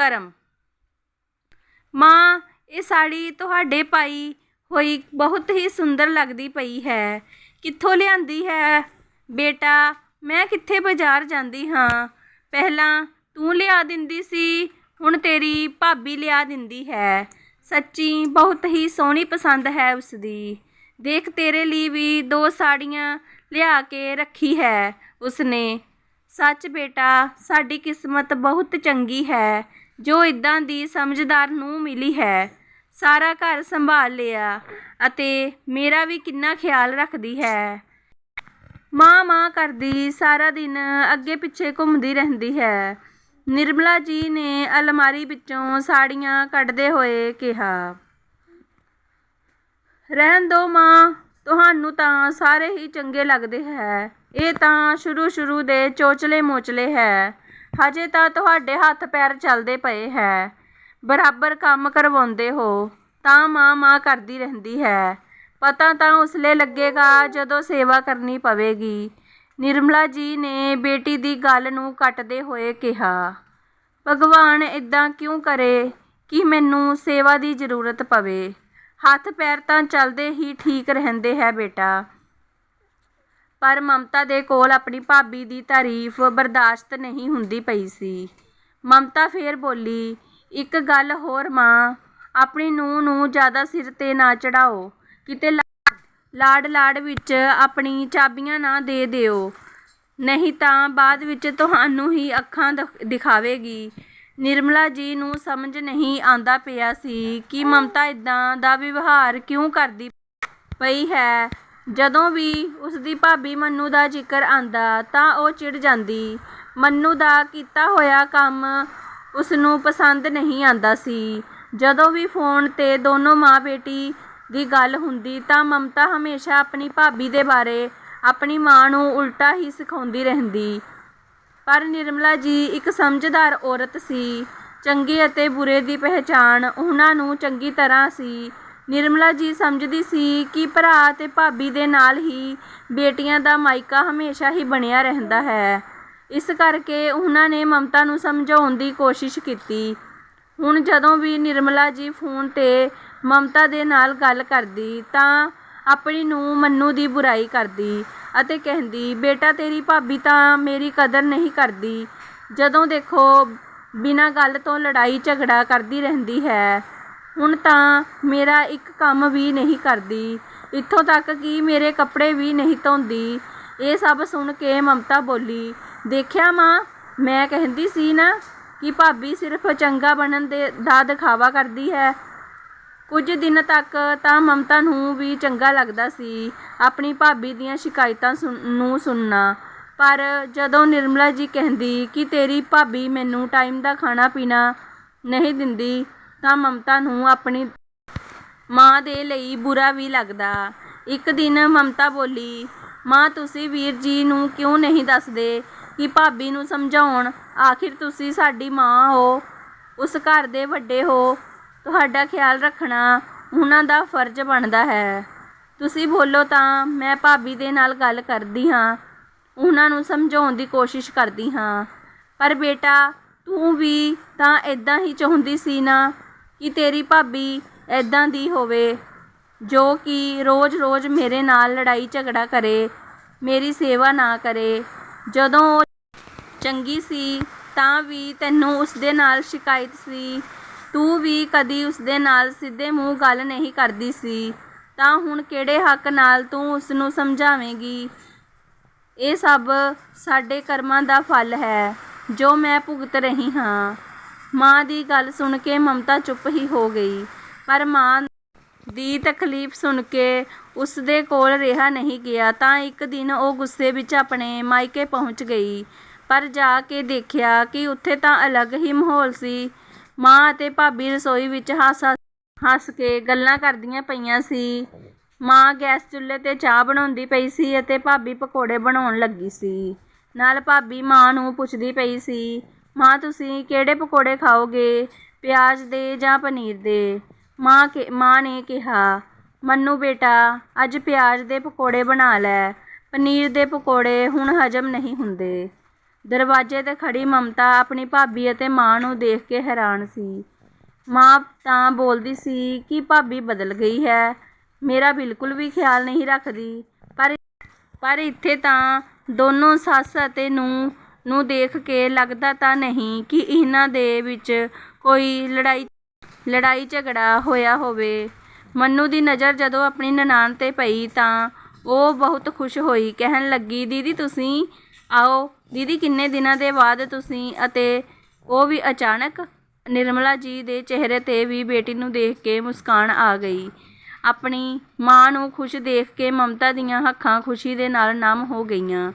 ਕਰਮ। ਮਾਂ, ਇਹ ਸਾੜੀ ਤੁਹਾਡੇ ਪਾਈ ਹੋਈ ਬਹੁਤ ਹੀ ਸੁੰਦਰ ਲੱਗਦੀ ਪਈ ਹੈ। ਕਿੱਥੋਂ ਲਿਆਂਦੀ ਹੈ? ਬੇਟਾ, ਮੈਂ ਕਿੱਥੇ ਬਾਜ਼ਾਰ ਜਾਂਦੀ ਹਾਂ। ਪਹਿਲਾਂ ਤੂੰ ਲਿਆ ਦਿੰਦੀ ਸੀ, ਹੁਣ ਤੇਰੀ ਭਾਬੀ ਲਿਆ ਦਿੰਦੀ ਹੈ। ਸੱਚੀ ਬਹੁਤ ਹੀ ਸੋਹਣੀ ਪਸੰਦ ਹੈ ਉਸਦੀ। ਦੇਖ, ਤੇਰੇ ਲਈ ਵੀ 2 ਸਾੜੀਆਂ ਲਿਆ ਕੇ ਰੱਖੀ ਹੈ ਉਸਨੇ। ਸੱਚ ਬੇਟਾ, ਸਾਡੀ ਕਿਸਮਤ ਬਹੁਤ ਚੰਗੀ ਹੈ ਜੋ ਇੱਦਾਂ ਦੀ ਸਮਝਦਾਰ ਨੂੰਹ ਮਿਲੀ ਹੈ। ਸਾਰਾ ਘਰ ਸੰਭਾਲ ਲਿਆ ਅਤੇ ਮੇਰਾ ਵੀ ਕਿੰਨਾ ਖਿਆਲ ਰੱਖਦੀ ਹੈ। ਮਾਂ ਕਰਦੀ ਸਾਰਾ ਦਿਨ ਅੱਗੇ ਪਿੱਛੇ ਘੁੰਮਦੀ ਰਹਿੰਦੀ ਹੈ। ਨਿਰਮਲਾ ਜੀ ਨੇ ਅਲਮਾਰੀ ਵਿੱਚੋਂ ਸਾੜੀਆਂ ਕੱਢਦੇ ਹੋਏ ਕਿਹਾ। ਰਹਿਣ ਦਿਓ ਮਾਂ, ਤੁਹਾਨੂੰ ਤਾਂ ਸਾਰੇ ਹੀ ਚੰਗੇ ਲੱਗਦੇ ਹੈ। ਇਹ ਤਾਂ ਸ਼ੁਰੂ ਦੇ ਚੋਚਲੇ ਮੋਚਲੇ ਹੈ। ਹਜੇ ਤਾਂ ਤੁਹਾਡੇ ਹੱਥ ਪੈਰ ਚੱਲਦੇ ਪਏ ਹੈ। ਬਰਾਬਰ ਕੰਮ ਕਰਵਾਉਂਦੇ ਹੋ ਤਾਂ ਮਾਂ ਕਰਦੀ ਰਹਿੰਦੀ ਹੈ। ਪਤਾ ਤਾਂ ਉਸਲੇ ਲੱਗੇਗਾ ਜਦੋਂ ਸੇਵਾ ਕਰਨੀ ਪਵੇਗੀ। ਨਿਰਮਲਾ ਜੀ ਨੇ ਬੇਟੀ ਦੀ ਗੱਲ ਨੂੰ ਕੱਟਦੇ ਹੋਏ ਕਿਹਾ। ਭਗਵਾਨ ਇੱਦਾਂ ਕਿਉਂ ਕਰੇ ਕਿ ਮੈਨੂੰ ਸੇਵਾ ਦੀ ਜ਼ਰੂਰਤ ਪਵੇ। ਹੱਥ ਪੈਰ ਤਾਂ ਚੱਲਦੇ ਹੀ ਠੀਕ ਰਹਿੰਦੇ ਹੈ ਬੇਟਾ। ਪਰ ਮਮਤਾ ਦੇ ਕੋਲ ਆਪਣੀ ਭਾਬੀ ਦੀ ਤਾਰੀਫ ਬਰਦਾਸ਼ਤ ਨਹੀਂ ਹੁੰਦੀ ਪਈ ਸੀ। ਮਮਤਾ ਫੇਰ ਬੋਲੀ, ਇੱਕ ਗੱਲ ਹੋਰ ਮਾਂ, ਆਪਣੀ ਨੂੰਹ ਨੂੰ ਜ਼ਿਆਦਾ ਸਿਰ ਤੇ ਨਾ ਚੜਾਓ। ਕਿਤੇ ਲਾਡ ਵਿੱਚ ਆਪਣੀ ਚਾਬੀਆਂ ਨਾ ਦੇ ਦਿਓ, ਨਹੀਂ ਤਾਂ ਬਾਅਦ ਵਿੱਚ ਤੁਹਾਨੂੰ ਹੀ ਅੱਖਾਂ ਦਿਖਾਵੇਗੀ। ਨਿਰਮਲਾ ਜੀ ਨੂੰ ਸਮਝ ਨਹੀਂ ਆਉਂਦਾ ਪਿਆ ਸੀ ਕਿ ਮਮਤਾ ਇੱਦਾਂ ਦਾ ਵਿਵਹਾਰ ਕਿਉਂ ਕਰਦੀ ਪਈ ਹੈ। ਜਦੋਂ ਵੀ ਉਸਦੀ ਭਾਬੀ ਮੰਨੂ ਦਾ ਜ਼ਿਕਰ ਆਉਂਦਾ ਤਾਂ ਉਹ ਚਿੜ ਜਾਂਦੀ। ਮੰਨੂ ਦਾ ਕੀਤਾ ਹੋਇਆ ਕੰਮ ਉਸਨੂੰ ਪਸੰਦ ਨਹੀਂ ਆਉਂਦਾ ਸੀ। ਜਦੋਂ ਵੀ ਫੋਨ 'ਤੇ ਦੋਨੋਂ ਮਾਂ ਬੇਟੀ ਦੀ ਗੱਲ ਹੁੰਦੀ ਤਾਂ ਮਮਤਾ ਹਮੇਸ਼ਾ ਆਪਣੀ ਭਾਬੀ ਦੇ ਬਾਰੇ ਆਪਣੀ ਮਾਂ ਨੂੰ ਉਲਟਾ ਹੀ ਸਿਖਾਉਂਦੀ ਰਹਿੰਦੀ। ਪਰ ਨਿਰਮਲਾ ਜੀ ਇੱਕ ਸਮਝਦਾਰ ਔਰਤ ਸੀ। ਚੰਗੇ ਅਤੇ ਬੁਰੇ ਦੀ ਪਹਿਚਾਣ ਉਹਨਾਂ ਨੂੰ ਚੰਗੀ ਤਰ੍ਹਾਂ ਸੀ। ਨਿਰਮਲਾ ਜੀ ਸਮਝਦੀ ਸੀ ਕਿ ਭਰਾ ਅਤੇ ਭਾਬੀ ਦੇ ਨਾਲ ਹੀ ਬੇਟੀਆਂ ਦਾ ਮਾਇਕਾ ਹਮੇਸ਼ਾ ਹੀ ਬਣਿਆ ਰਹਿੰਦਾ ਹੈ। ਇਸ ਕਰਕੇ ਉਹਨਾਂ ਨੇ ਮਮਤਾ ਨੂੰ ਸਮਝਾਉਣ ਦੀ ਕੋਸ਼ਿਸ਼ ਕੀਤੀ। ਹੁਣ ਜਦੋਂ ਵੀ ਨਿਰਮਲਾ ਜੀ ਫੋਨ 'ਤੇ ਮਮਤਾ ਦੇ ਨਾਲ ਗੱਲ ਕਰਦੀ ਤਾਂ ਆਪਣੀ ਨੂੰਹ ਮੰਨੂ ਦੀ ਬੁਰਾਈ ਕਰਦੀ ਅਤੇ ਕਹਿੰਦੀ, ਬੇਟਾ ਤੇਰੀ ਭਾਬੀ ਤਾਂ ਮੇਰੀ ਕਦਰ ਨਹੀਂ ਕਰਦੀ। ਜਦੋਂ ਦੇਖੋ ਬਿਨਾਂ ਗੱਲ ਤੋਂ ਲੜਾਈ ਝਗੜਾ ਕਰਦੀ ਰਹਿੰਦੀ ਹੈ। ਹੁਣ ਤਾਂ ਮੇਰਾ ਇੱਕ ਕੰਮ ਵੀ ਨਹੀਂ ਕਰਦੀ, ਇੱਥੋਂ ਤੱਕ ਕਿ ਮੇਰੇ ਕੱਪੜੇ ਵੀ ਨਹੀਂ ਧੋਂਦੀ। ਇਹ ਸਭ ਸੁਣ ਕੇ ਮਮਤਾ ਬੋਲੀ, ਦੇਖਿਆ ਮਾਂ, ਮੈਂ ਕਹਿੰਦੀ ਸੀ ਨਾ ਕਿ ਭਾਬੀ ਸਿਰਫ ਚੰਗਾ ਬਣਨ ਦਾ ਦਿਖਾਵਾ ਕਰਦੀ ਹੈ। ਕੁਝ ਦਿਨ ਤੱਕ ਤਾਂ ਮਮਤਾ ਨੂੰ ਵੀ ਚੰਗਾ ਲੱਗਦਾ ਸੀ ਆਪਣੀ ਭਾਬੀ ਦੀਆਂ ਸ਼ਿਕਾਇਤਾਂ ਨੂੰ ਸੁਣਨਾ। ਪਰ ਜਦੋਂ ਨਿਰਮਲਾ ਜੀ ਕਹਿੰਦੀ ਕਿ ਤੇਰੀ ਭਾਬੀ ਮੈਨੂੰ ਟਾਈਮ ਦਾ ਖਾਣਾ ਪੀਣਾ ਨਹੀਂ ਦਿੰਦੀ ਤਾਂ ਮਮਤਾ ਨੂੰ ਆਪਣੀ ਮਾਂ ਦੇ ਲਈ ਬੁਰਾ ਵੀ ਲੱਗਦਾ। ਇੱਕ ਦਿਨ ਮਮਤਾ ਬੋਲੀ, ਮਾਂ ਤੁਸੀਂ ਵੀਰ ਜੀ ਨੂੰ ਕਿਉਂ ਨਹੀਂ ਦੱਸਦੇ ਕਿ ਭਾਬੀ ਨੂੰ ਸਮਝਾਉਣ। ਆਖਿਰ ਤੁਸੀਂ ਸਾਡੀ ਮਾਂ ਹੋ, ਉਸ ਘਰ ਦੇ ਵੱਡੇ ਹੋ, ਤੁਹਾਡਾ ਖਿਆਲ ਰੱਖਣਾ ਉਹਨਾਂ ਦਾ ਫਰਜ਼ ਬਣਦਾ ਹੈ। ਤੁਸੀਂ ਬੋਲੋ ਤਾਂ ਮੈਂ ਭਾਬੀ ਦੇ ਨਾਲ ਗੱਲ ਕਰਦੀ ਹਾਂ, ਉਹਨਾਂ ਨੂੰ ਸਮਝਾਉਣ ਦੀ ਕੋਸ਼ਿਸ਼ ਕਰਦੀ ਹਾਂ। ਪਰ ਬੇਟਾ ਤੂੰ ਵੀ ਤਾਂ ਇੱਦਾਂ ਹੀ ਚਾਹੁੰਦੀ ਸੀ ਨਾ ਕਿ ਤੇਰੀ ਭਾਬੀ ਇੱਦਾਂ ਦੀ ਹੋਵੇ ਜੋ ਕਿ ਰੋਜ਼ ਮੇਰੇ ਨਾਲ ਲੜਾਈ ਝਗੜਾ ਕਰੇ, ਮੇਰੀ ਸੇਵਾ ਨਾ ਕਰੇ। ਜਦੋਂ ਉਹ ਚੰਗੀ ਸੀ ਤਾਂ ਵੀ ਤੈਨੂੰ ਉਸਦੇ ਨਾਲ ਸ਼ਿਕਾਇਤ ਸੀ। ਤੂੰ ਵੀ ਕਦੀ ਉਸਦੇ ਨਾਲ ਸਿੱਧੇ ਮੂੰਹ ਗੱਲ ਨਹੀਂ ਕਰਦੀ ਸੀ, ਤਾਂ ਹੁਣ ਕਿਹੜੇ ਹੱਕ ਨਾਲ ਤੂੰ ਉਸਨੂੰ ਸਮਝਾਵੇਂਗੀ। ਇਹ ਸਭ ਸਾਡੇ ਕਰਮਾਂ ਦਾ ਫਲ ਹੈ ਜੋ ਮੈਂ ਭੁਗਤ ਰਹੀ ਹਾਂ। ਮਾਂ ਦੀ ਗੱਲ ਸੁਣ ਕੇ ਮਮਤਾ ਚੁੱਪ ਹੀ ਹੋ ਗਈ। ਪਰ ਮਾਂ ਦੀ ਤਕਲੀਫ ਸੁਣ ਕੇ ਉਸਦੇ ਕੋਲ ਰਿਹਾ ਨਹੀਂ ਗਿਆ ਤਾਂ ਇੱਕ ਦਿਨ ਉਹ ਗੁੱਸੇ ਵਿੱਚ ਆਪਣੇ ਮਾਇਕੇ ਪਹੁੰਚ ਗਈ। ਪਰ ਜਾ ਕੇ ਦੇਖਿਆ ਕਿ ਉੱਥੇ ਤਾਂ ਅਲੱਗ ਹੀ ਮਾਹੌਲ ਸੀ। ਮਾਂ ਅਤੇ ਭਾਬੀ ਰਸੋਈ ਵਿੱਚ ਹੱਸ ਕੇ ਗੱਲਾਂ ਕਰਦੀਆਂ ਪਈਆਂ ਸੀ। ਮਾਂ ਗੈਸ ਚੁੱਲ੍ਹੇ 'ਤੇ ਚਾਹ ਬਣਾਉਂਦੀ ਪਈ ਸੀ ਅਤੇ ਭਾਬੀ ਪਕੌੜੇ ਬਣਾਉਣ ਲੱਗੀ ਸੀ। ਨਾਲ ਭਾਬੀ ਮਾਂ ਨੂੰ ਪੁੱਛਦੀ ਪਈ ਸੀ, ਮਾਂ ਤੁਸੀਂ ਕਿਹੜੇ ਪਕੌੜੇ ਖਾਓਗੇ, ਪਿਆਜ਼ ਦੇ ਜਾਂ ਪਨੀਰ ਦੇ? ਮਾਂ ਨੇ ਕਿਹਾ, ਮੰਨੂ ਬੇਟਾ ਅੱਜ ਪਿਆਜ਼ ਦੇ ਪਕੌੜੇ ਬਣਾ ਲੈ, ਪਨੀਰ ਦੇ ਪਕੌੜੇ ਹੁਣ ਹਜਮ ਨਹੀਂ ਹੁੰਦੇ। ਦਰਵਾਜ਼ੇ 'ਤੇ ਖੜੀ ਮਮਤਾ ਆਪਣੀ ਭਾਬੀ ਅਤੇ ਮਾਂ ਨੂੰ ਦੇਖ ਕੇ ਹੈਰਾਨ ਸੀ। ਮਾਂ ਤਾਂ ਬੋਲਦੀ ਸੀ ਕਿ ਭਾਬੀ ਬਦਲ ਗਈ ਹੈ, ਮੇਰਾ ਬਿਲਕੁਲ ਵੀ ਖਿਆਲ ਨਹੀਂ ਰੱਖਦੀ। ਪਰ ਇੱਥੇ ਤਾਂ ਦੋਨੋਂ ਸੱਸ ਅਤੇ ਨੂੰਹ ਨੂੰ ਦੇਖ ਕੇ ਲੱਗਦਾ ਤਾਂ ਨਹੀਂ ਕਿ ਇਹਨਾਂ ਦੇ ਵਿੱਚ ਕੋਈ ਲੜਾਈ ਝਗੜਾ ਹੋਇਆ ਹੋਵੇ। ਮੰਨੂ ਦੀ ਨਜ਼ਰ ਜਦੋਂ ਆਪਣੀ ਨਨਾਣ 'ਤੇ ਪਈ ਤਾਂ ਉਹ ਬਹੁਤ ਖੁਸ਼ ਹੋਈ। ਕਹਿਣ ਲੱਗੀ, ਦੀਦੀ ਤੁਸੀਂ ਆਓ। ਦੀਦੀ ਕਿੰਨੇ ਦਿਨਾਂ ਦੇ ਬਾਅਦ ਤੁਸੀਂ। ਅਤੇ ਉਹ ਵੀ ਅਚਾਨਕ। ਨਿਰਮਲਾ ਜੀ ਦੇ ਚਿਹਰੇ 'ਤੇ ਵੀ ਬੇਟੀ ਨੂੰ ਦੇਖ ਕੇ ਮੁਸਕਾਨ ਆ ਗਈ। ਆਪਣੀ ਮਾਂ ਨੂੰ ਖੁਸ਼ ਦੇਖ ਕੇ ਮਮਤਾ ਦੀਆਂ ਅੱਖਾਂ ਖੁਸ਼ੀ ਦੇ ਨਾਲ ਨਮ ਹੋ ਗਈਆਂ।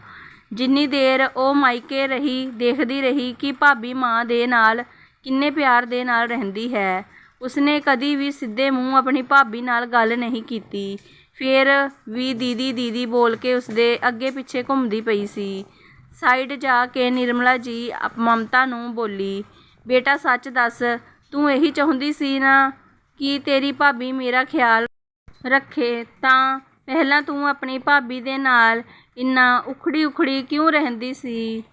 ਜਿੰਨੀ ਦੇਰ ਉਹ ਮਾਇਕੇ ਰਹੀ ਦੇਖਦੀ ਰਹੀ ਕਿ ਭਾਬੀ ਮਾਂ ਦੇ ਨਾਲ ਕਿੰਨੇ ਪਿਆਰ ਦੇ ਨਾਲ ਰਹਿੰਦੀ ਹੈ। ਉਸਨੇ ਕਦੀ ਵੀ ਸਿੱਧੇ ਮੂੰਹ ਆਪਣੀ ਭਾਬੀ ਨਾਲ ਗੱਲ ਨਹੀਂ ਕੀਤੀ। ਫਿਰ ਵੀ ਦੀਦੀ ਦੀਦੀ ਬੋਲ ਕੇ ਉਸਦੇ ਅੱਗੇ ਪਿੱਛੇ ਘੁੰਮਦੀ ਪਈ ਸੀ। ਸਾਈਡ ਜਾ ਕੇ ਨਿਰਮਲਾ ਜੀ ਮਮਤਾ ਨੂੰ ਬੋਲੀ, ਬੇਟਾ ਸੱਚ ਦੱਸ, ਤੂੰ ਇਹੀ ਚਾਹੁੰਦੀ ਸੀ ਨਾ ਕਿ ਤੇਰੀ ਭਾਬੀ ਮੇਰਾ ਖਿਆਲ ਰੱਖੇ? ਤਾਂ ਪਹਿਲਾਂ ਤੂੰ ਆਪਣੀ ਭਾਬੀ ਦੇ ਨਾਲ ਇੰਨਾ ਉਖੜੀ ਕਿਉਂ ਰਹਿੰਦੀ ਸੀ?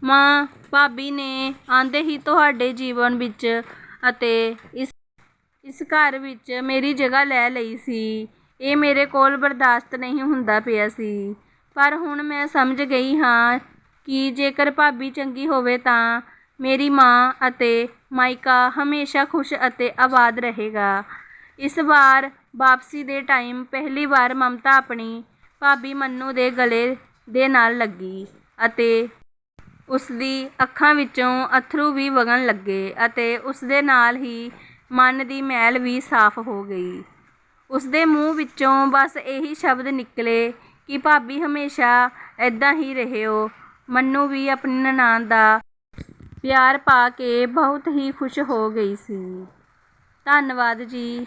ਮਾਂ, ਭਾਬੀ ਨੇ ਆਂਦੇ ਹੀ ਤੁਹਾਡੇ ਜੀਵਨ ਵਿੱਚ ਅਤੇ ਇਸ ਘਰ ਵਿੱਚ ਮੇਰੀ ਜਗ੍ਹਾ ਲੈ ਲਈ ਸੀ। ਇਹ ਮੇਰੇ ਕੋਲ ਬਰਦਾਸ਼ਤ ਨਹੀਂ ਹੁੰਦਾ ਪਿਆ ਸੀ। ਪਰ ਹੁਣ ਮੈਂ ਸਮਝ ਗਈ ਹਾਂ ਕਿ ਜੇਕਰ ਭਾਬੀ ਚੰਗੀ ਹੋਵੇ ਤਾਂ ਮੇਰੀ ਮਾਂ ਅਤੇ ਮਾਇਕਾ ਹਮੇਸ਼ਾ ਖੁਸ਼ ਅਤੇ ਆਬਾਦ ਰਹੇਗਾ। ਇਸ ਵਾਰ ਵਾਪਸੀ ਦੇ ਟਾਈਮ ਪਹਿਲੀ ਵਾਰ ਮਮਤਾ ਆਪਣੀ ਭਾਬੀ ਮੰਨੂ ਦੇ ਗਲੇ ਦੇ ਨਾਲ ਲੱਗੀ ਅਤੇ ਉਸਦੀ ਅੱਖਾਂ ਵਿੱਚੋਂ ਅੱਥਰੂ ਵੀ ਵਗਣ ਲੱਗੇ ਅਤੇ ਉਸਦੇ ਨਾਲ ਹੀ ਮਨ ਦੀ ਮੈਲ ਵੀ ਸਾਫ਼ ਹੋ ਗਈ। ਉਸਦੇ ਮੂੰਹ ਵਿੱਚੋਂ ਬਸ ਇਹੀ ਸ਼ਬਦ ਨਿਕਲੇ ਕਿ ਭਾਬੀ ਹਮੇਸ਼ਾ ਏਦਾਂ ਹੀ ਰਹਿਓ। ਮੰਨੂ ਵੀ ਆਪਣੀ ਨਨਾਣ ਦਾ ਪਿਆਰ ਪਾ ਕੇ ਬਹੁਤ ਹੀ ਖੁਸ਼ ਹੋ ਗਈ ਸੀ। ਧੰਨਵਾਦ ਜੀ।